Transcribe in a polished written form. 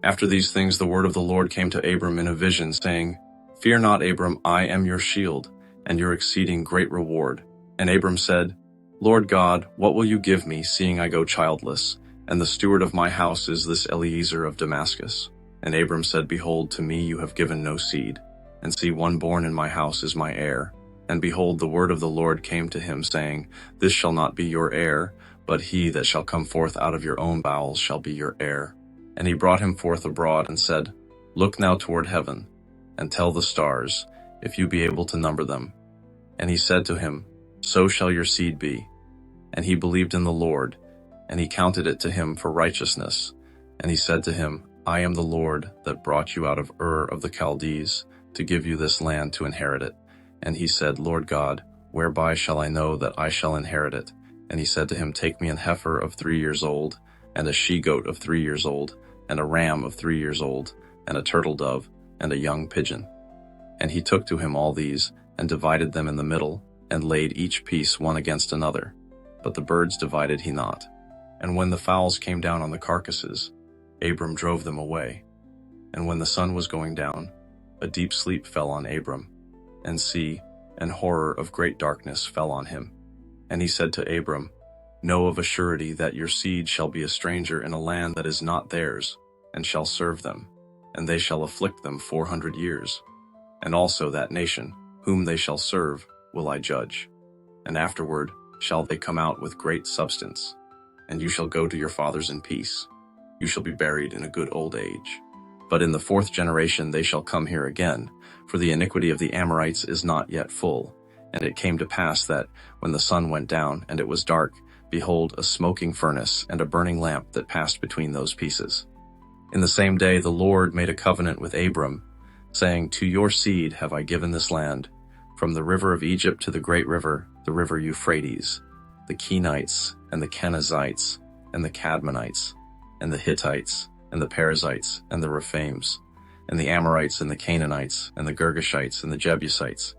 After these things the word of the Lord came to Abram in a vision, saying, Fear not, Abram, I am your shield, and your exceeding great reward. And Abram said, Lord God, what will you give me, seeing I go childless, and the steward of my house is this Eliezer of Damascus? And Abram said, Behold, to me you have given no seed, and see, one born in my house is my heir. And behold, the word of the Lord came to him, saying, This shall not be your heir, but he that shall come forth out of your own bowels shall be your heir. And he brought him forth abroad, and said, Look now toward heaven, and tell the stars, if you be able to number them. And he said to him, So shall your seed be. And he believed in the Lord, and he counted it to him for righteousness. And he said to him, I am the Lord that brought you out of Ur of the Chaldees, to give you this land to inherit it. And he said, Lord God, whereby shall I know that I shall inherit it? And he said to him, Take me an heifer of 3 years old, and a she-goat of 3 years old, and a ram of 3 years old, and a turtle dove, and a young pigeon. And he took to him all these, and divided them in the middle, and laid each piece one against another. But the birds divided he not. And when the fowls came down on the carcasses, Abram drove them away. And when the sun was going down, a deep sleep fell on Abram, and see, an horror of great darkness fell on him. And he said to Abram, Know of a surety that your seed shall be a stranger in a land that is not theirs, and shall serve them, and they shall afflict them 400 years. And also that nation, whom they shall serve, will I judge. And afterward shall they come out with great substance. And you shall go to your fathers in peace. You shall be buried in a good old age. But in the 4th generation they shall come here again, for the iniquity of the Amorites is not yet full. And it came to pass that, when the sun went down, and it was dark, behold, a smoking furnace and a burning lamp that passed between those pieces. In the same day the Lord made a covenant with Abram, saying, To your seed have I given this land, from the river of Egypt to the great river, the river Euphrates, the Kenites, and the Kenizzites, and the Cadmonites, and the Hittites, and the Perizzites, and the Rephaims, and the Amorites, and the Canaanites, and the Girgashites, and the Jebusites,